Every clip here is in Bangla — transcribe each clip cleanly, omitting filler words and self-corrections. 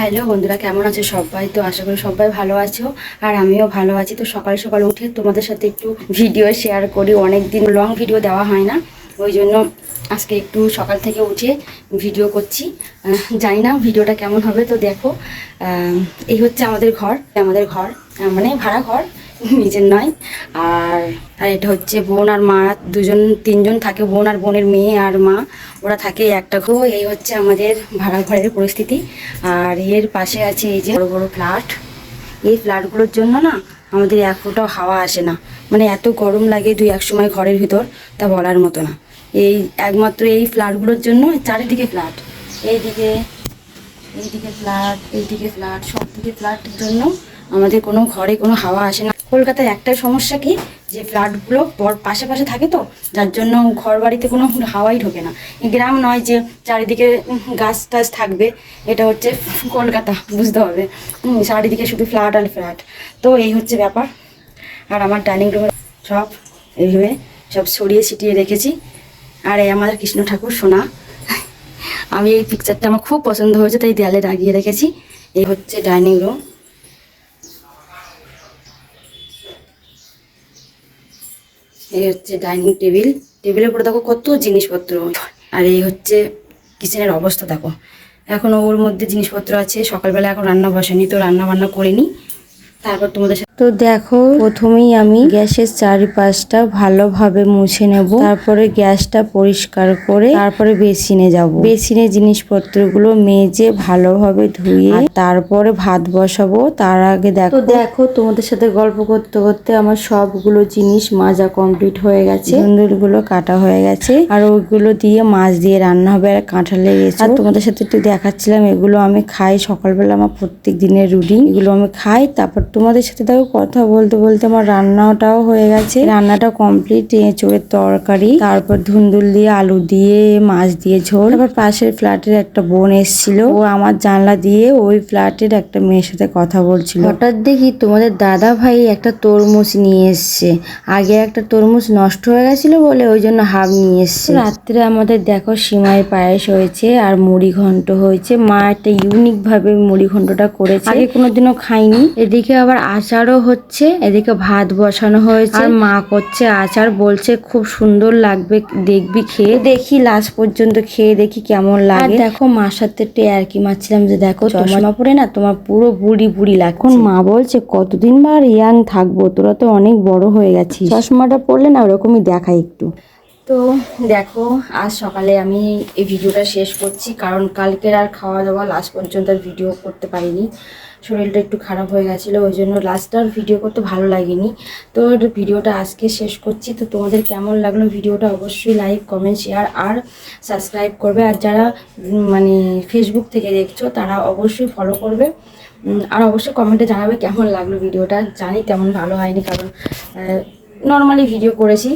হ্যালো বন্ধুরা, কেমন আছো সবাই? তো আশা করি সবাই ভালো আছো আর আমিও ভালো আছি। তো সকাল সকাল উঠে তোমাদের সাথে একটু ভিডিও শেয়ার করি। অনেক দিন লং ভিডিও দেওয়া হয় না, ওই জন্য আজকে একটু সকাল থেকে উঠে ভিডিও করছি। জানি না ভিডিওটা কেমন হবে, তো দেখো। এই হচ্ছে আমাদের ঘর, মানে ভাড়া ঘর, নিজের নয়। আর আর এটা হচ্ছে বোন আর মা, তিনজন থাকে, বোন আর বোনের মেয়ে আর মা, ওরা থাকে একটা ঘর। এই হচ্ছে আমাদের ভাড়া ঘরের পরিস্থিতি। আর এর পাশে আছে এই যে বড় বড় ফ্ল্যাট। এই ফ্ল্যাটগুলোর জন্য না আমাদের এক ফোঁটাও হাওয়া আসে না, মানে এত গরম লাগে এক সময় ঘরের ভিতর, তা বলার মতো না। একমাত্র এই ফ্ল্যাটগুলোর জন্য চারিদিকে ফ্ল্যাট, এইদিকে এইদিকে ফ্ল্যাট, এইদিকে ফ্ল্যাট, সব দিকে ফ্ল্যাটের জন্য আমাদের কোনো ঘরে কোনো হাওয়া আসে না। কলকাতার একটাই সমস্যা কি, যে ফ্ল্যাটগুলো পাশে পাশে থাকে, তো যার জন্য ঘর বাড়িতে কোনো হাওয়াই ঢোকে না। গ্রাম নয় যে চারিদিকে গাছ টাছ থাকবে, এটা হচ্ছে কলকাতা, বুঝতে হবে। চারিদিকে শুধু ফ্ল্যাট আর ফ্ল্যাট। তো এই হচ্ছে ব্যাপার। আর আমার ডাইনিং রুমে সব এইভাবে সব ছড়িয়ে ছিটিয়ে রেখেছি। আর এই আমাদের কৃষ্ণ ঠাকুর সোনা, আমি এই পিকচারটা আমার খুব পছন্দ হয়েছে, তাই দেয়ালে লাগিয়ে রেখেছি। এই হচ্ছে ডাইনিং রুম। এই হচ্ছে ডাইনিং টেবিল, টেবিলের উপরে দেখো কত জিনিসপত্র। আর এই হচ্ছে কিচেনের অবস্থা দেখো, এখনো ওর মধ্যে জিনিসপত্র আছে। সকালবেলা এখন রান্না বসেনি, তো রান্না বান্না করিনি। তারপর তোমাদের সাথে তো দেখো, প্রথমেই আমি গ্যাসের চারিপাশটা ভালোভাবে মুছে নেব, তারপরে গ্যাসটা পরিষ্কার করে তারপরে বেসিনে যাব। বেসিনে জিনিসপত্রগুলো মেজে ভালোভাবে ধুয়ে তারপরে ভাত বসাবো। তার আগে দেখো তোমাদের সাথে গল্প করতে করতে আমার সবগুলো জিনিস মাজা কমপ্লিট হয়ে গেছে, তন্দুরগুলো কাটা হয়ে গেছে, আর ওইগুলো দিয়ে মাছ দিয়ে রান্না হবে। আর কাঁঠালের এঁচোড়, আর তোমাদের সাথে একটু দেখাচ্ছিলাম, এগুলো আমি খাই সকালবেলা, আমার প্রত্যেক দিনের রুটিন, এগুলো আমি খাই। তারপর তোমাদের সাথে দেখো কথা বলতে বলতে আমার রান্নাটাও হয়ে গেছে, রান্নাটা কমপ্লিট। এঁচোড়ের তরকারি, তারপর ধুন্দুল দিয়ে আলু দিয়ে মাছ দিয়ে ঝোল। তারপর পাশের ফ্ল্যাটের একটা বোন এসেছিল, ও আমার জানলা দিয়ে ওই ফ্ল্যাটের একটা মেয়ের সাথে কথা বলছিল। হঠাৎ দেখি তোমাদের দাদা ভাই একটা তরমুজ নিয়ে এসছে। আগে একটা তরমুজ নষ্ট হয়ে গেছিল বলে ওই জন্য হাফ নিয়ে এসছে। রাত্রে আমাদের দেখো সিমাই পায়েস হয়েছে আর মুড়ি ঘন্ট হয়েছে। মা একটা ইউনিক ভাবে মুড়ি ঘন্টটা করেছে, আগে কোনোদিনও খাইনি। এদিকে আবার আচারও হচ্ছে, এদিকে ভাত বসানো হয়েছে, আর মা করছে আচার, বলছে খুব সুন্দর লাগবে, দেখবি খেয়ে। দেখি লাস্ট পর্যন্ত খেয়ে দেখি কেমন লাগে। দেখো মার সাথে একটু আর কি মারছিলাম যে দেখো চশমা পরে না তোমার পুরো বুড়ি বুড়ি লাগছে। এখন মা বলছে কতদিন বা আর ইয়াং থাকবো, তোরা তো অনেক বড় হয়ে গেছিস, চশমাটা পরলে না ওরকমই দেখায় একটু। তো দেখো, আজ সকালে আমি এই ভিডিওটা শেষ করছি, কারণ কালকের আর খাওয়া দাওয়া লাস্ট পর্যন্ত আর ভিডিও করতে পারিনি। শরীরটা একটু খারাপ হয়ে গেছিলো, ওই জন্য লাস্ট আর ভিডিও করতে ভালো লাগেনি। তো ভিডিওটা আজকে শেষ করছি। তো তোমাদের কেমন লাগলো ভিডিওটা অবশ্যই লাইক, কমেন্ট, শেয়ার আর সাবস্ক্রাইব করবে। আর যারা মানে ফেসবুক থেকে দেখছো তারা অবশ্যই ফলো করবে। আর অবশ্যই কমেন্টে জানাবে কেমন লাগলো ভিডিওটা। জানি তেমন ভালো হয়নি, কারণ নর্মালি ভিডিও করেছি,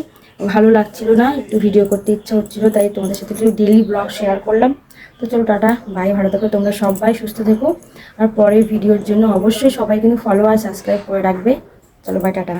ভালো লাগছিল না, একটু ভিডিও করতে ইচ্ছা হচ্ছিলো, তাই তোমাদের সাথে একটু ডেইলি ব্লগ শেয়ার করলাম। তো চলো টাটা, বাই, ভালো থেকো, তোমরা সবাই সুস্থ থেকো। আর পরের ভিডিওর জন্য অবশ্যই সবাই কিন্তু ফলো আর সাবস্ক্রাইব করে রাখবে। চলো বাই, টাটা।